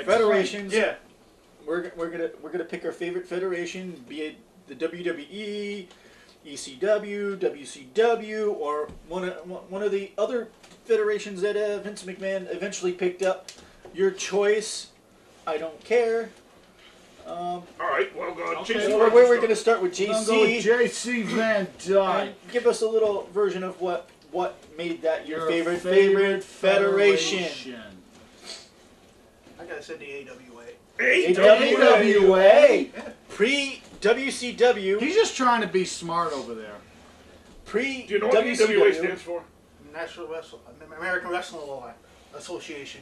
federations. Yeah. We're gonna pick our favorite federation, be it the WWE, ECW, WCW, or one of the other federations that Vince McMahon eventually picked up. Your choice. I don't care. All right, well, okay. So we're going to start with JC. I'm going to go with JC Van Dyke. Give us a little version of what made that your favorite federation. I gotta say the AWA. AWA. Pre-WCW. He's just trying to be smart over there. Do you know what AWA stands for? American Wrestling Association.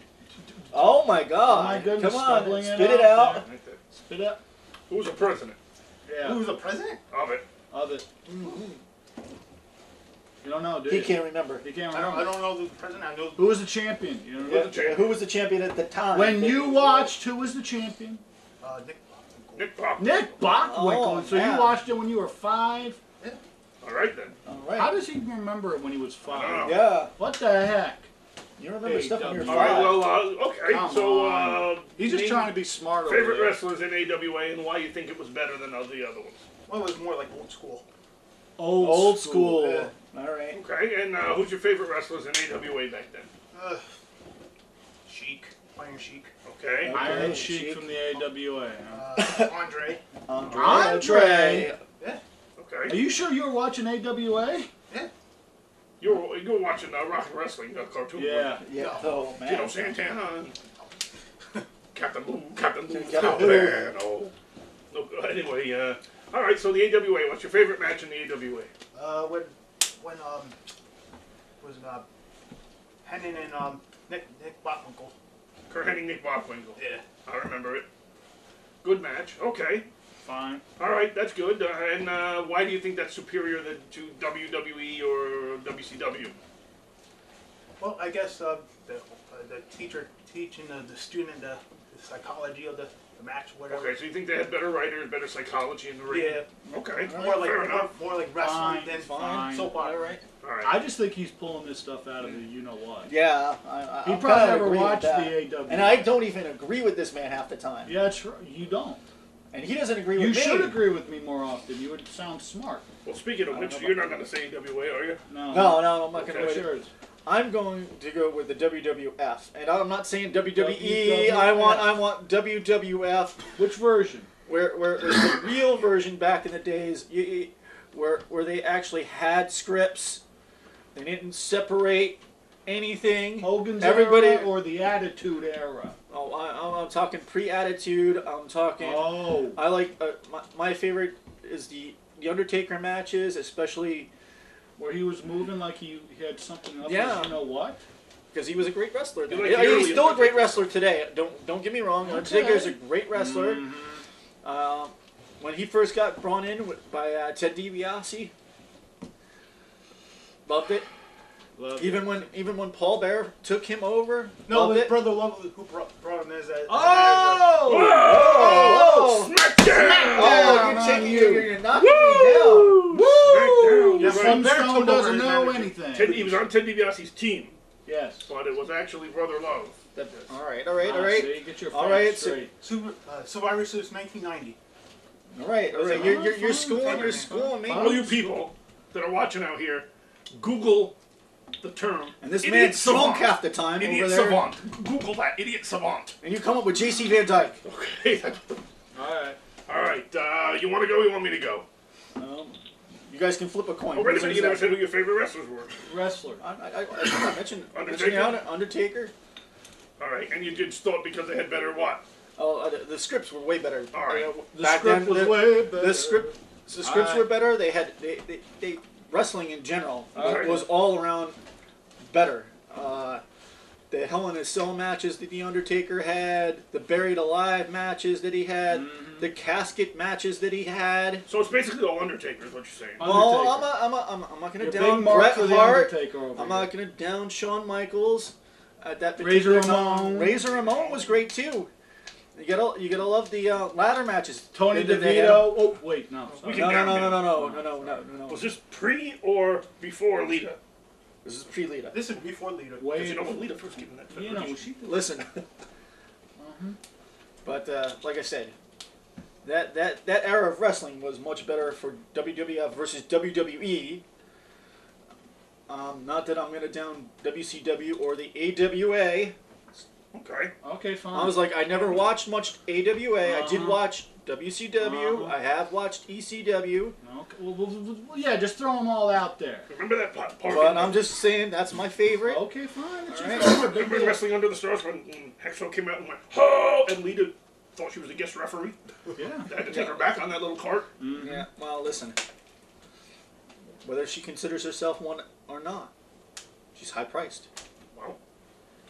Oh my God! Oh my goodness! Come on, spit it out. Spit it out. Who was the president? Yeah. Who was the president? Of it. Mm-hmm. You don't know, do you? He can't remember. He can't remember. I don't know the president. I know who was the champion. You know who was the champion at the time? When you watched, who was the champion? Nick Bockwinkel. Nick Bockwinkel. Oh, so you watched it when you were 5? Yeah. All right then. All right. How does he remember it when he was 5? Yeah. What the heck? You remember stuff when you were 5. All right, well, okay. Come so on. He's just trying to be smart over favorite there. wrestlers in AWA and why you think it was better than all the other ones. Well, it was more like old school. Old school. Yeah. All right. Okay, and who's your favorite wrestlers in AWA back then? Sheik. Iron Sheik. Okay. Iron Sheik from the AWA. Andre. Yeah. Okay. Are you sure you were watching AWA? Yeah. You were watching Rock and Wrestling cartoon. Yeah. Yeah. Oh man. Tito Santana and Captain Blue. Captain Blue. Captain Oh Blue. man. Oh. No. Anyway. All right. So the AWA. What's your favorite match in the AWA? When was Henning and Nick Bockwinkel. Kurt Hennig, Nick Bockwinkel. Yeah. I remember it. Good match. Okay. Fine. All right, that's good. And why do you think that's superior to WWE or WCW? Well, I guess the teacher teaching the student the psychology of the match, whatever. Okay, so you think they had better writers, better psychology in the ring? Yeah. Okay. More like wrestling than soap opera. All right. All right. I just think he's pulling this stuff out of the you-know-what. Yeah. He I'm probably kinda never agree with watched that. the AWA. And I don't even agree with this man half the time. Yeah, that's right. You don't. And he doesn't agree with You me. should agree with me more often. You would sound smart. Well, speaking of which, you're not going to say AWA, are you? No. No, I'm not going to Okay. do Sure. it. I'm going to go with the WWF, and I'm not saying WWE. WWF. I want WWF. Which version? Where it was the real version back in the days, where they actually had scripts. They didn't separate anything. Hogan's Everybody era or the Attitude Era? Oh, I'm talking pre-Attitude. I'm talking. Oh. I like my favorite is the Undertaker matches, especially Where he was moving like he had something up. Yeah. You know what? because he was a great wrestler. Then. You like Yeah, the he's early still a great Undertaker. wrestler today. Don't get me wrong. Okay. Undertaker is a great wrestler. Mm-hmm. When he first got brought in by Ted DiBiase, loved it. Love Even when Paul Bear took him over, No, loved his it. brother Lovely who brought him as a Oh! Whoa! Oh! Smackdown! Oh, you're taking you're knocking me down. Smackdown! Yeah, You're Some right. Stone doesn't know anything. He was on Ted DiBiase's team, Yes. but it was actually Brother Love. All right. See, get your All facts right, so- straight. Survivor Series 1990. All right. You're schooling me. All you people that are watching out here, Google the term. And this idiot man's drunk savant. half the time Idiot over there. savant. Google that. Idiot savant. And you come up with JC Van Dyke. Okay. All Alright, you want to go or you want me to go? You guys can flip a coin. Oh, wait a minute, you never said who your favorite wrestlers were. Wrestler. I mentioned Undertaker? Undertaker. Alright, and you just thought because they had better what? Oh, the scripts were way better. All right. The script was way better. The scripts were better. They had they wrestling in general was all around better. The Hell in a Cell matches that the Undertaker had, the Buried Alive matches that he had, the casket matches that he had. So it's basically all Undertaker is what you're saying. Well, I'm not going to Your down big mark Bret for the Hart. Undertaker over I'm not going to down Shawn Michaels. At that Razor particular time. Ramon. Razor Ramon was great too. You gotta love the ladder matches. Tony that they DeVito. had. Oh wait, no. We Sorry. can- No. Was this pre or before Lita? This is pre-Lita. This is before Lita. Because Wait. you know when Lita first came in that You know, she. Listen, But like I said, that era of wrestling was much better for WWF versus WWE. Not that I'm going to down WCW or the AWA. Okay. Okay, fine. I was like, I never watched much AWA. I did watch WCW. I have watched ECW. Okay. Well, yeah, just throw them all out there. Remember that part? But I'm just saying that's my favorite. Okay, fine. It's All your right. favorite, big Remember deal. Wrestling Under the Stars when Hexo came out and went, "Ho!" and Lita thought she was a guest referee. Yeah. They had to take her back on that little cart. Yeah. Well, listen. Whether she considers herself one or not, she's high priced. Wow.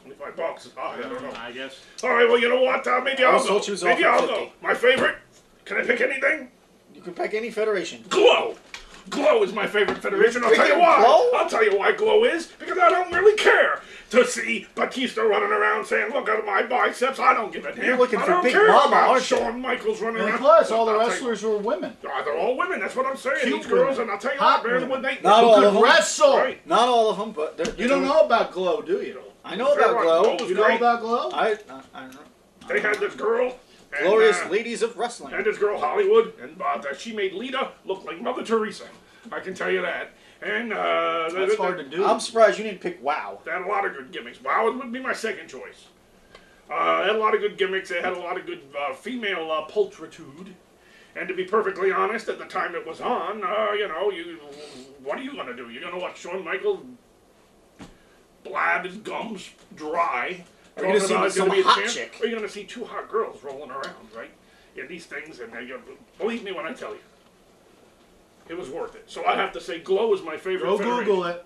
$25. I don't know. I guess. All right, well, you know what? Maybe I I'll was go. told she was Maybe off I'll at go. 50. My favorite? Can I pick anything? You can pick any federation. Glow. Glow is my favorite federation. I'll tell you Freaking why. Glow? I'll tell you why Glow is. Because I don't really care to see Batista running around saying, "Look at my biceps." I don't give a damn. You're looking I for don't Big care Mama, about aren't you? Shawn Michaels running And around. plus, all the I'll tell you- wrestlers were women. They're all women. That's what I'm saying. Cute These girls, women. and I'll tell you Hot what, man, women. when they Not Who all of could them. wrestle? Right. Not all of them, but You don't know about Glow, do you? I know Fair about one. Glow. was You know great. about Glow? I don't know. They had this girl. And, Glorious ladies of wrestling. and this girl Hollywood, and she made Lita look like Mother Teresa. I can tell you that. And That's hard to do. I'm surprised you didn't pick WoW. They had a lot of good gimmicks. Wow, would be my second choice. They had a lot of good gimmicks. They had a lot of good female pulchritude. And to be perfectly honest, at the time it was on, what are you going to do? You're going to watch Shawn Michaels blab his gums dry? Are you gonna see he's some gonna be a hot champ? chick? Or you're going to see two hot girls rolling around, right? In these things, and believe me when I tell you, it was worth it. So I have to say, Glow is my favorite. Go federation. Google it.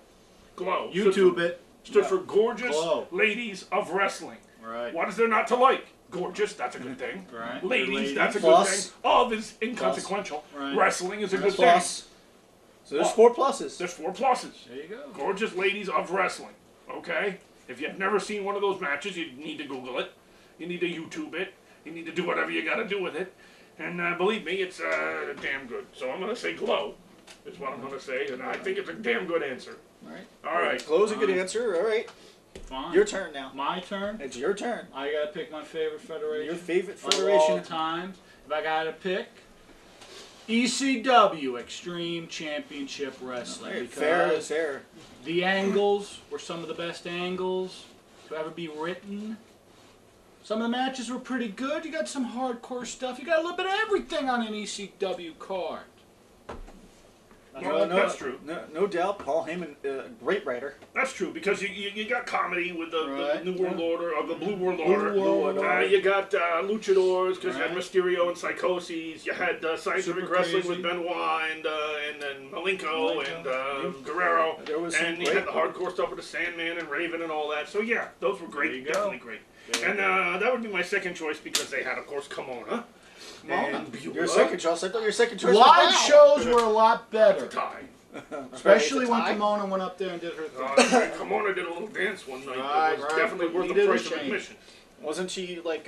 Glow. YouTube it. Stood for gorgeous Glow. ladies of wrestling. Right. What is there not to like? Gorgeous, that's a good thing. Right. Ladies, Good that's a Plus. good thing. Of is inconsequential. Right. Wrestling is a good thing. Plus. So there's 4 pluses. There's 4 pluses. There you go. Gorgeous ladies of wrestling. Okay? If you've never seen one of those matches, you need to Google it. You need to YouTube it. You need to do whatever you got to do with it. And believe me, it's damn good. So I'm going to say Glow is what I'm going to say. And I think it's a damn good answer. All right. All right. Glow's a good answer. All right. Fine. Your turn now. My turn. It's your turn. I gotta pick my favorite federation. Your favorite of federation. all time. If I gotta pick, ECW, Extreme Championship Wrestling. Right, Because fair is fair. the angles were some of the best angles to ever be written. Some of the matches were pretty good. You got some hardcore stuff. You got a little bit of everything on an ECW card. That's true. No doubt. Paul Heyman, great writer. That's true, because you got comedy with the Right. New World Order, or the Blue World Blue Order. World Order. You got luchadors, because you had Right. Mysterio and Psychoses. You had scientific Super wrestling crazy. with Benoit and then Malenko and Guerrero. There was some and you great- had the hardcore stuff with the Sandman and Raven and all that. So yeah, those were great. There you go. Definitely great. And that would be my second choice, because they had, of course, Kimona. And Beulah. Your second choice. I thought your second choice was Live WoW. shows were a lot It's a better. tie. Especially It's a when tie? Kimona went up there and did her thing. Kimona did a little dance one night. Right, It was right. definitely worth the Needed a price of change. admission. Wasn't she like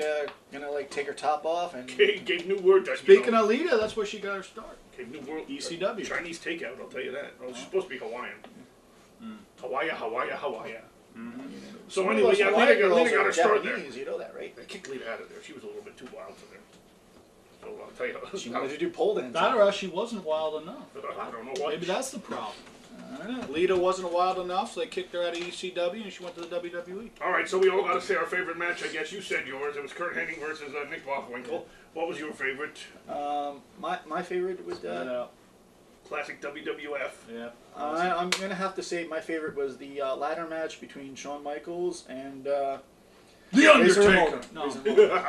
gonna take her top off and? Gave new word. Speaking of Lita, that's where she got her start. Gave new world. ECW. Chinese takeout, I'll tell you that. Oh, she's supposed to be Hawaiian. Hawaii. So Some of anyway, those yeah, Hawaiian Lita girls got are her start there. Japanese, you know that, right? They kicked Lita out of there. She was a little bit too wild for them. So I'll tell you. She wanted to do pole dancing. That or else she wasn't wild enough. I don't know what. Maybe that's the problem. I don't know. Lita wasn't wild enough, so they kicked her out of ECW and she went to the WWE. All right, so we all got to say our favorite match. I guess you said yours. It was Kurt Hennig versus Nick Bockwinkel. What was your favorite? My favorite was Classic WWF. Yeah. I'm gonna have to say my favorite was the ladder match between Shawn Michaels and The Razor Undertaker. Ramon. No. Razor Ramon.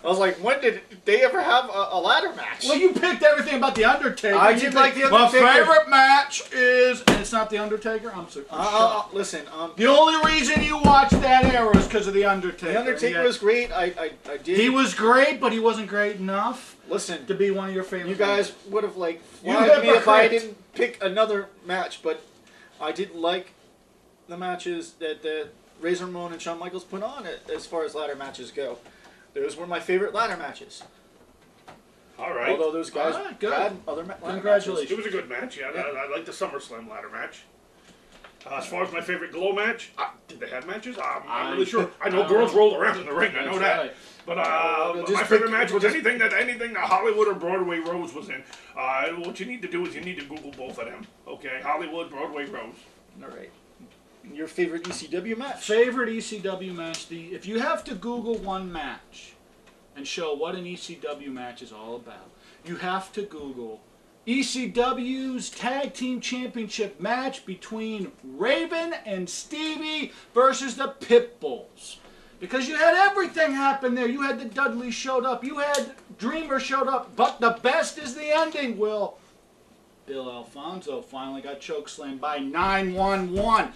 I was like, when did they ever have a ladder match? Well, you picked everything about The Undertaker. I You did like picked, The Undertaker. My favorite match is, and it's not The Undertaker. I'm so shocked. Listen, The only reason you watched that era is because of The Undertaker. The Undertaker was great. I did. He was great, but he wasn't great enough Listen, to be one of your favorite. you guys would have like You flagged me if I hypocrite. didn't pick another match, but I did like the matches that Razor Ramon and Shawn Michaels put on as far as ladder matches go. Those were my favorite ladder matches. All right. Although those guys All right, good. had other ladder Congratulations. It was a good match, yeah. I like the SummerSlam ladder match. As far as my favorite glow match, did they have matches? I'm not really sure. I know girls roll around in the ring. I know that. Right. But my favorite match was anything that Hollywood or Broadway Rose was in. What you need to do is you need to Google both of them. Okay, Hollywood, Broadway Rose. All right. Your favorite ECW match? Favorite ECW match. If you have to Google one match and show what an ECW match is all about, you have to Google ECW's Tag Team Championship match between Raven and Stevie versus the Pitbulls. Because you had everything happen there. You had the Dudley showed up. You had Dreamer showed up. But the best is the ending, Will. Bill Alfonso finally got chokeslammed by 911.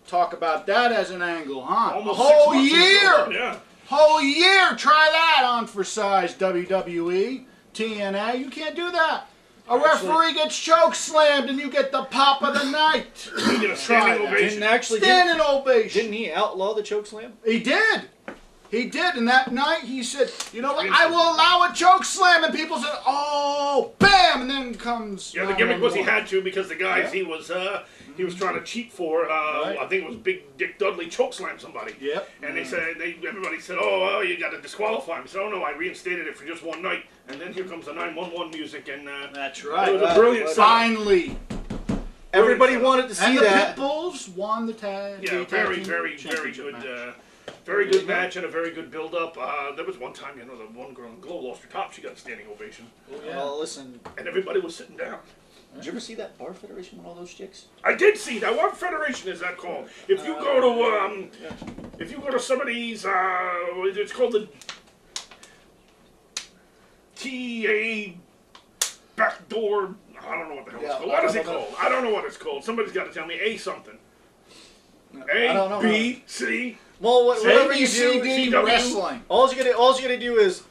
Talk about that as an angle, huh? Almost a whole 6 months year! ago. Yeah. Whole year! Try that on for size, WWE, TNA. You can't do that. A referee gets choke slammed and you get the pop of the night. You get a standing ovation. Standing ovation. Didn't he outlaw the chokeslam? He did. He did. And that night he said, you know what, I will allow a choke slam. And people said, oh, bam. And then comes... Yeah, the gimmick was he had to because the guys he was trying to cheat for, Right. I think it was Big Dick Dudley chokeslammed somebody. Yep. And they said, everybody said, oh, you got to disqualify him. He said, oh, no, I reinstated it for just one night. And then here comes the 911 music. And That's right. it was a brilliant sign. Finally. Everybody wanted to see And the that. Pitbulls won the tag. Yeah, the very, tag very, team very championship good. match. Very good match and a very good build-up. There was one time, the one girl in Glow lost her top. She got a standing ovation. Oh, yeah. Well, listen. And everybody was sitting down. Did you ever see that Bar Federation with all those chicks? I did see that. What federation is that called? If you go to some of these, it's called the TA backdoor. I don't know what the hell it's called. What is it called? I don't know what it's called. Somebody's got to tell me. A something. I don't know. A B C. Well, whatever you do, ABCD wrestling. all you gotta do is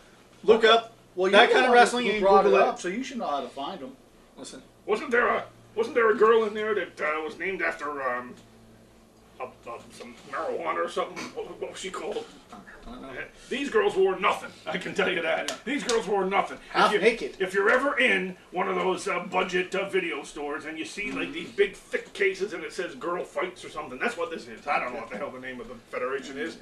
look up that kind of wrestling and brought it Google up, so you should know how to find them. Listen. Wasn't there a girl in there that was named after some marijuana or something? What was she called? I don't know. These girls wore nothing. I can tell you that. These girls wore nothing. Half naked. If you're ever in one of those budget video stores and you see like these big thick cases and it says "girl fights" or something, that's what this is. I don't know what the hell the name of the federation is,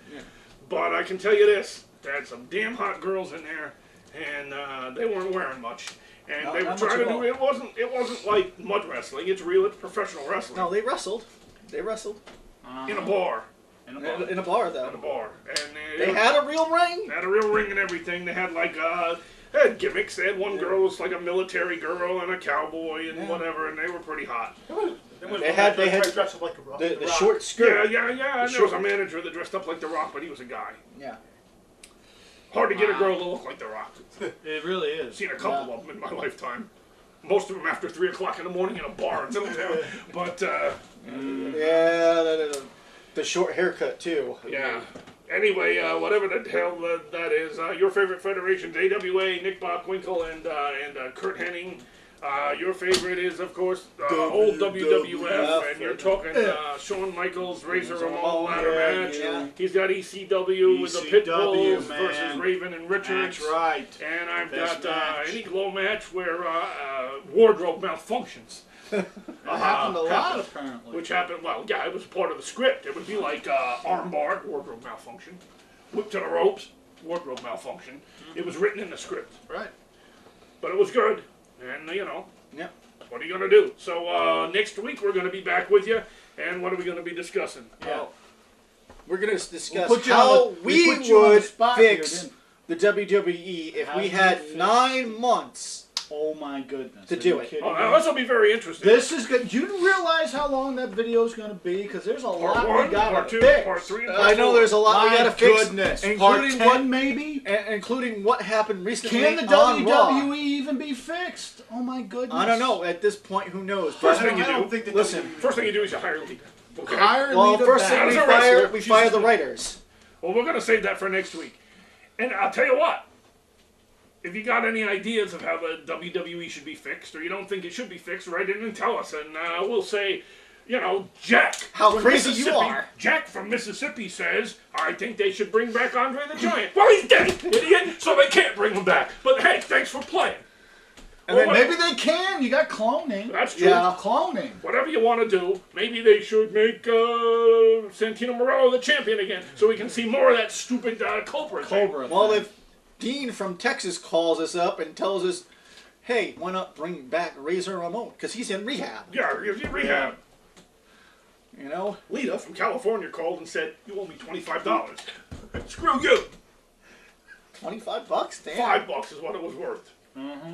but I can tell you this: there had some damn hot girls in there, and they weren't wearing much. And they were trying to do it. Wasn't like mud wrestling. It's real. It's professional wrestling. No, they wrestled. They wrestled In a bar. in a bar though. In a bar. And They had a real ring. They had a real ring and everything. They had like they had gimmicks. They had one girl was like a military girl and a cowboy and whatever, and they were pretty hot. They had dressed up like the short skirt. Yeah. And there was a manager that dressed up like The Rock, but he was a guy. Yeah. Hard to get a girl to look like The Rock. It really is. I've seen a couple of them in my lifetime. Most of them after 3 o'clock in the morning in a bar in Middletown. But Yeah, the short haircut too. yeah. Anyway, whatever the hell that is, your favorite federations: AWA, Nick Bockwinkel, and Kurt Hennig. Your favorite is, of course, old WWF, and you're talking Shawn Michaels, Razor Ramon ladder match. Yeah. He's got ECW with the Pitbulls man. versus Raven and Richards. That's right. And I've Best got match. any glow match where wardrobe malfunctions. That happened a lot, apparently. Which happened, well, yeah, it was part of the script. It would be like armbar, wardrobe malfunction. Whip to the ropes, wardrobe malfunction. It was written in the script. Right. But it was good. And, Yep. what are you going to do? So next week we're going to be back with you. And what are we going to be discussing? Yeah. We're gonna discuss We'll put you how on the- we put you on the would spot here, fix didn't the WWE if How we do you had fix 9 months. Oh my goodness. To Are do you it. kidding Oh, me? now this will be very interesting. This is good. Do you realize how long that video is going to be? Because there's a lot part we 1, got part to 2, fix. part 3, and I part know 4. there's a lot we My gotta fix, goodness. including Part 10 what, maybe? including what happened recently Can the on Raw. WWE even be fixed? Oh my goodness. I don't know. At this point, who knows? First But thing you I don't do, think that listen. first thing you do is you hire a leader. Okay? Hire well, Lita first back. thing we As a wrestler, we she's fire just- the writers. Well, we're going to save that for next week. And I'll tell you what. If you got any ideas of how the WWE should be fixed, or you don't think it should be fixed, write in and tell us. And we'll say, Jack. How from crazy you Mississippi- are. Jack from Mississippi says, I think they should bring back Andre the Giant. Well, he's dead, idiot, so they can't bring him back. But hey, thanks for playing. And then Maybe they can. You got cloning. That's true. Yeah. Cloning. Whatever you want to do, maybe they should make Santino Marella the champion again, so we can see more of that stupid Cobra thing. Cobra. Well, thing. if Dean from Texas calls us up and tells us, hey, why not bring back Razor Ramon? Because he's in rehab. Yeah, he's in rehab. You know? Lita from California called and said, you owe me $25. Screw you. $25? Damn. $5 is what it was worth. Mm-hmm.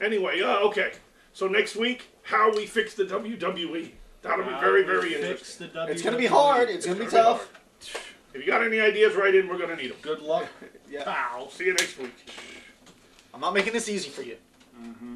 Anyway, okay. So next week, how we fix the WWE. That'll be very, very interesting. It's going to be hard. It's going to be tough. If you got any ideas, write in. We're going to need them. Good luck. Yeah. I'll see you next week. I'm not making this easy for you. Mm-hmm.